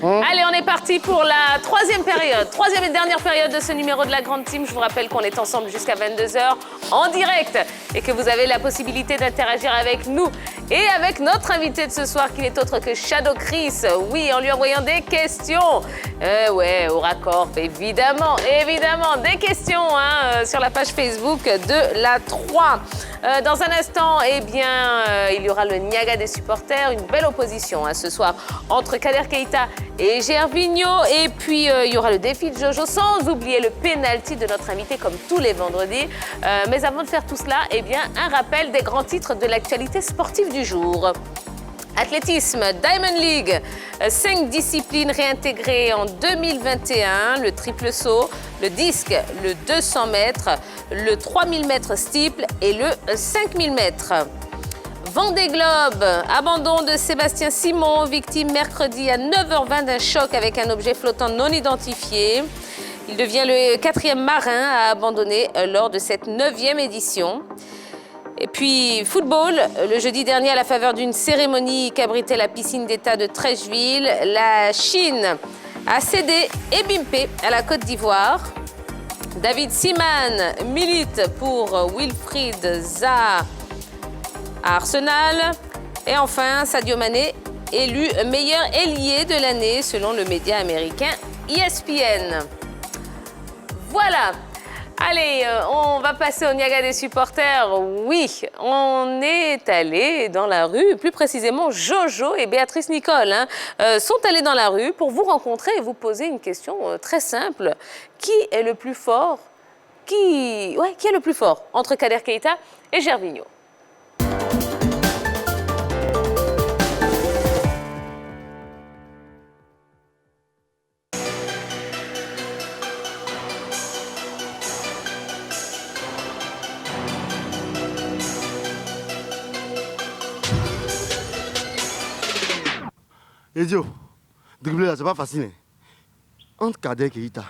Allez, on est parti pour la troisième période, troisième et dernière période de ce numéro de la Grande Team. Je vous rappelle qu'on est ensemble jusqu'à 22h en direct et que vous avez la possibilité d'interagir avec nous et avec notre invité de ce soir qui n'est autre que Shadow Chris. Oui, en lui envoyant des questions. Ouais, au raccord, évidemment, des questions sur la page Facebook de la 3. Dans un instant, eh bien, il y aura le Niaga des supporters, une belle opposition ce soir entre Kader Keita et Gervinho. Et puis, il y aura le défi de Jojo, sans oublier le penalty de notre invité, comme tous les vendredis. Mais avant de faire tout cela, eh bien, un rappel des grands titres de l'actualité sportive du jour. Athlétisme, Diamond League, 5 disciplines réintégrées en 2021, le triple saut, le disque, le 200 mètres, le 3000 mètres steeple et le 5000 mètres. Vendée Globe, abandon de Sébastien Simon, victime mercredi à 9h20 d'un choc avec un objet flottant non identifié. Il devient le 4e marin à abandonner lors de cette 9e édition. Et puis, football, le jeudi dernier, à la faveur d'une cérémonie qu'abritait la piscine d'État de Trècheville, la Chine a cédé et bimpé à la Côte d'Ivoire. David Seaman milite pour Wilfried Zaha à Arsenal. Et enfin, Sadio Mané, élu meilleur ailier de l'année selon le média américain ESPN. Voilà. Allez, on va passer au Niaga des supporters. Oui, on est allé dans la rue, plus précisément Jojo et Béatrice Nicole sont allés dans la rue pour vous rencontrer et vous poser une question très simple. Qui est le plus fort qui est le plus fort entre Kader Keita et Gervinho? Idiot, dribbler là, c'est pas facile. Hein. Entre Kader Keita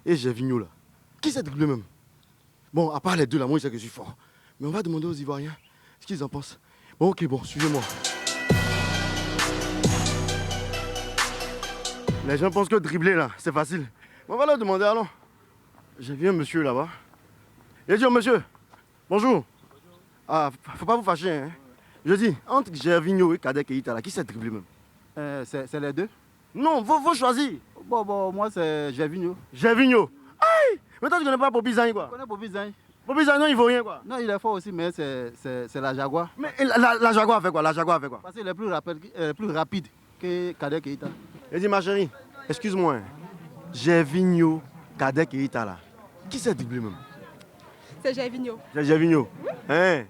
et Gervinho là, qui s'est dribblé même? Bon, à part les deux là, moi je sais que je suis fort. Mais on va demander aux Ivoiriens ce qu'ils en pensent. Bon, ok, bon, suivez-moi. Les gens pensent que dribbler là, c'est facile. On va leur demander alors. J'ai vu un monsieur là-bas. Idiot, monsieur, bonjour. Ah, faut pas vous fâcher. Hein. Je dis, entre Gervinho et Kader Keita là, qui s'est dribblé même? C'est les deux. Non, faut choisir. Bon, moi c'est Gervinho. Gervinho. Aïe! Mais toi tu connais pas Bobby Zagne quoi? Je connais Bobby Zagne. Bobby Zagne, non, il vaut rien quoi. Non, il est fort aussi, mais c'est la Jaguar. Mais la Jaguar a fait quoi? La Jaguar a fait quoi? Parce qu'il est plus rapide que Kader Keita. Il dit, ma chérie, excuse-moi, hein. Gervinho, Kader Keita là. Qui s'est dribblé même? C'est Gervinho. C'est Gervinho. Hein?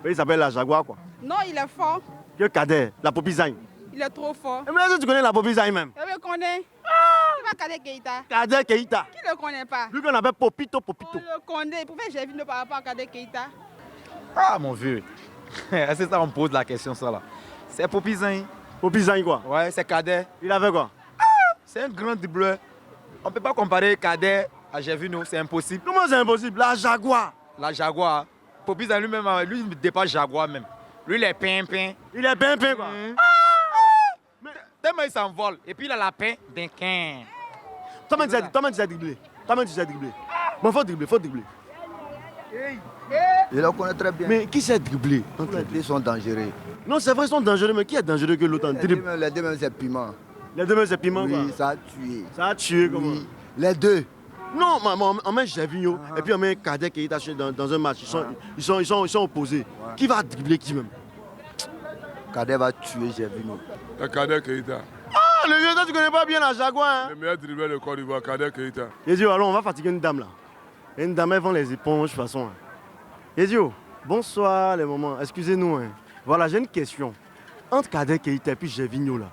Il s'appelle la Jaguar quoi. Non, il est fort. Que Kader, la Bobby Zagne. Il est trop fort. Mais est-ce que tu connais la Bobby Zagne même? Je le connais. C'est pas Kader Keita. Kader Keita. Qui ne le connaît pas? Lui qu'on appelle Popito. On le connaît. Pourquoi Gervinho par rapport à Kader Keita? Ah mon vieux, c'est ça on me pose la question ça là. C'est Bobby Zagne. Bobby Zagne quoi? Ouais, c'est Kader. Il avait quoi? C'est un grand dribbleur. On ne peut pas comparer Kader à Gervinho, c'est impossible. Comment c'est impossible? La Jaguar. La Jaguar, Bobby Zagne lui-même, lui il dépasse Jaguar même. Lui il est pimpin. Il est pimpin quoi. Tellement il s'envole. Et puis il a la pain d'un quin. Toi-même tu sais dribbler. Bon, faut dribbler. Je le connais très bien. Mais qui sait dribbler? Ils sont dangereux. Non, c'est vrai, ils sont dangereux, mais qui est dangereux que l'autre en dribble? Les deux mêmes, c'est piment. Les deux, c'est piment, quoi. Oui, ça a tué. Ça a tué, comment? Oui. Les deux. Non, on met Gervinho et puis on met Kader Keita dans un match. Ils sont opposés. Ouais. Qui va dribbler qui même? Kader va tuer Gervinho. Kader Keita, Ah, le vieux, toi, tu connais pas bien la Jaguar, hein? le meilleur dribbleur de Côte d'Ivoire, Kader Keita. Yezio, alors on va fatiguer une dame là. Et une dame, elle vend les éponges de toute façon. Hein. Yezio, bonsoir les mamans, excusez-nous. Hein. Voilà, j'ai une question. Entre Kader Keita et puis Gervinho là,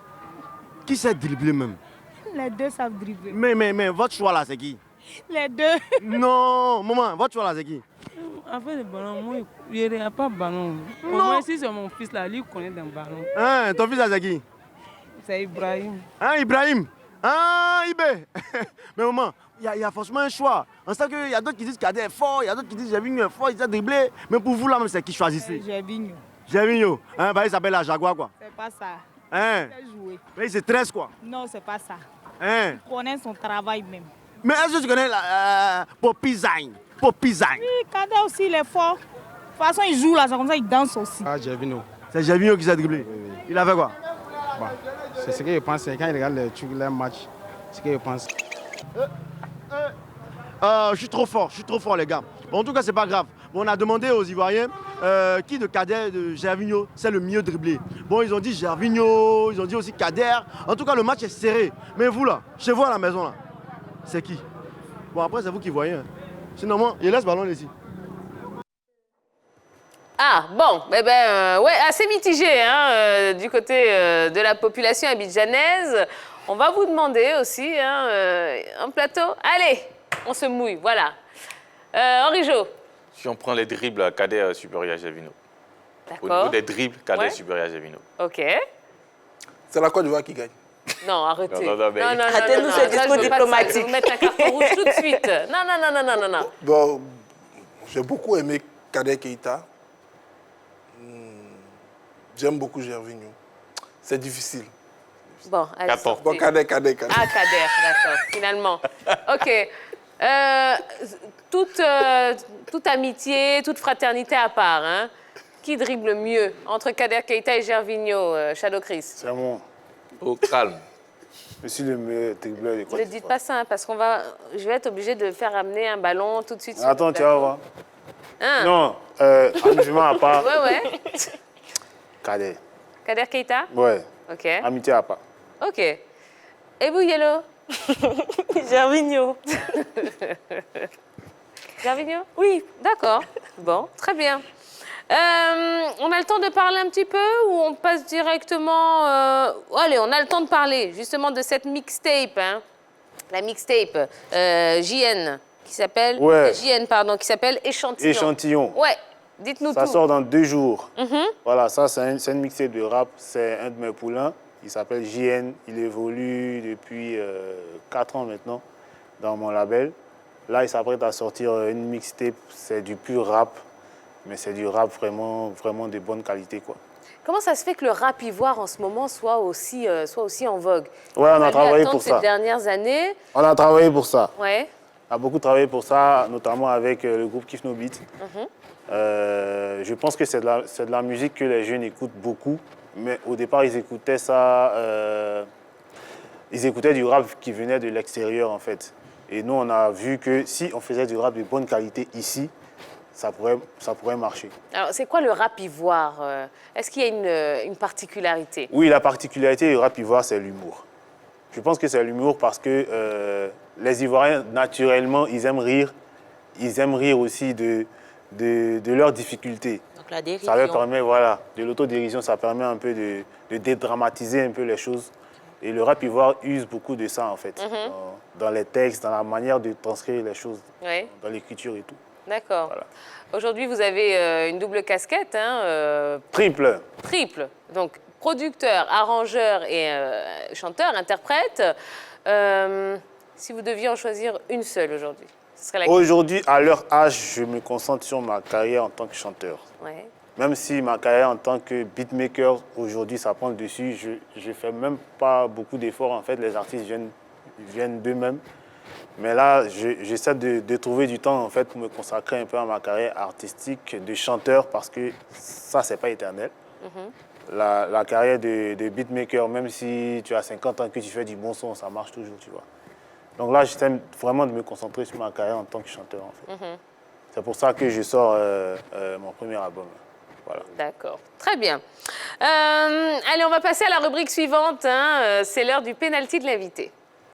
qui sait dribbler même? Les deux savent dribbler. Mais votre choix là, c'est qui? Les deux. Non, maman, votre choix là, c'est qui? En fait, le ballon, moi, il n'y a pas de ballon. Au moins, si c'est mon fils là, lui, il connaît un ballon. Hein, ton fils là, c'est qui? C'est Ibrahim. Hein, Ibrahim? Ah, Ibé. Mais maman, il y a forcément un choix. On sait qu'il y a d'autres qui disent Kader est fort, il y a d'autres qui disent Gervinho est fort, il sait dribbler. Mais pour vous là, même, c'est qui choisissez? Gervinho. Gervinho. Hein, bah, il s'appelle la Jaguar quoi. C'est pas ça. Hein? Il sait jouer. Mais il se stresse quoi. Non, c'est pas ça. Hein? Il connaît son travail même. Mais est-ce que tu connais la Poppy Zine? Poppy Zine. Oui, Cadet aussi, il est fort. De toute façon, il joue là, c'est comme ça, il danse aussi. Ah, Gervinho. C'est Gervinho qui s'est dribblé. Il a fait quoi? Bah, c'est ce que je pense. Quand il regarde les matchs, c'est ce que je pense. Je suis trop fort les gars. Bon, en tout cas, c'est pas grave. Bon, on a demandé aux Ivoiriens qui de Kader, de Gervinho, c'est le mieux dribblé. Bon, ils ont dit Gervinho, ils ont dit aussi Kader. En tout cas, le match est serré. Mais vous là, chez vous à la maison là, c'est qui? Bon, après, c'est vous qui voyez. Hein. Sinon, moi, il laisse le ballon ici. Ah, bon, ouais, assez mitigé hein, du côté de la population abidjanaise. On va vous demander aussi un plateau. Allez, on se mouille, voilà. Henri Jo. Si on prend les dribbles, Kader supérieur à Gervinho. Au D'accord. niveau des dribbles, Kader Ouais. supérieur à Gervinho. Ok. C'est la Côte d'Ivoire qui gagne. Non, arrêtez. Non, mais- Arrêtez-nous ce Ça, discours je veux pas de ça. diplomatique. Je vais vous mettre un carton rouge tout de suite. Non. Bon, j'ai beaucoup aimé Kader Keita. J'aime beaucoup Gervinho. C'est difficile. Bon, allez. 14. Bon, Kader. Ah, Kader, d'accord, finalement. OK. Toute amitié, toute fraternité à part, hein. Qui dribble mieux entre Kader Keita et Gervinho, Shadow Chris? C'est moi. Au calme. Je suis le meilleur dribbleur de Côte Ne dites pas ça, hein, parce je vais être obligée de faire amener un ballon tout de suite. sur le Attends, tu vas plateau. voir. Hein? Non, amusement à part. Ouais. Kader. Kader Keita? Ouais, OK. amitié à part. OK. Et vous, Yellow? Gervinho. Gervinho? Oui, d'accord. Bon, très bien. On a le temps de parler un petit peu ou on passe directement... Allez, on a le temps de parler justement de cette mixtape, hein. La mixtape JN, qui s'appelle... Ouais. JN, pardon, qui s'appelle Échantillon. Échantillon. Ouais, dites-nous Ça tout. sort dans 2 jours. Mhm. Voilà, ça c'est une mixtape de rap. C'est un de mes poulains. Il s'appelle JN. Il évolue depuis 4 ans maintenant dans mon label. Là, il s'apprête à sortir une mixtape. C'est du pur rap, mais c'est du rap vraiment de bonne qualité, quoi. Comment ça se fait que le rap ivoire en ce moment soit aussi en vogue? Ouais, on a travaillé attendre pour ces ça. dernières années. On a travaillé pour ça. Ouais. On a beaucoup travaillé pour ça, notamment avec le groupe Kiff No Beat. Mhm. Je pense que c'est de la musique que les jeunes écoutent beaucoup, mais au départ, ils écoutaient ça... ils écoutaient du rap qui venait de l'extérieur, en fait. Et nous, on a vu que si on faisait du rap de bonne qualité ici, ça pourrait marcher. Alors, c'est quoi le rap ivoire? Est-ce qu'il y a une particularité? Oui, la particularité du rap ivoire, c'est l'humour. Je pense que c'est l'humour parce que les Ivoiriens, naturellement, ils aiment rire. Ils aiment rire aussi de leurs difficultés. Donc la dérision. Ça leur permet, voilà, de l'autodérision, ça permet un peu de dédramatiser un peu les choses. Et le rap ivoire use beaucoup de ça, en fait, dans les textes, dans la manière de transcrire les choses, Oui. dans l'écriture et tout. D'accord. Voilà. Aujourd'hui, vous avez une double casquette, hein, Triple. triple. Donc, producteur, arrangeur et chanteur, interprète. Si vous deviez en choisir une seule aujourd'hui, ce serait laquelle? Aujourd'hui, à leur âge, je me concentre sur ma carrière en tant que chanteur. Ouais. Même si ma carrière en tant que beatmaker, aujourd'hui, ça prend le dessus, je ne fais même pas beaucoup d'efforts. En fait, les artistes viennent d'eux-mêmes. Mais là, j'essaie de trouver du temps en fait, pour me consacrer un peu à ma carrière artistique de chanteur parce que ça, c'est pas éternel. La carrière de beatmaker, même si tu as 50 ans que tu fais du bon son, ça marche toujours, tu vois. Donc là, j'essaie vraiment de me concentrer sur ma carrière en tant que chanteur, en fait. C'est pour ça que je sors mon premier album. Voilà. D'accord. Très bien. Allez, on va passer à la rubrique suivante, hein. C'est l'heure du penalty de l'invité.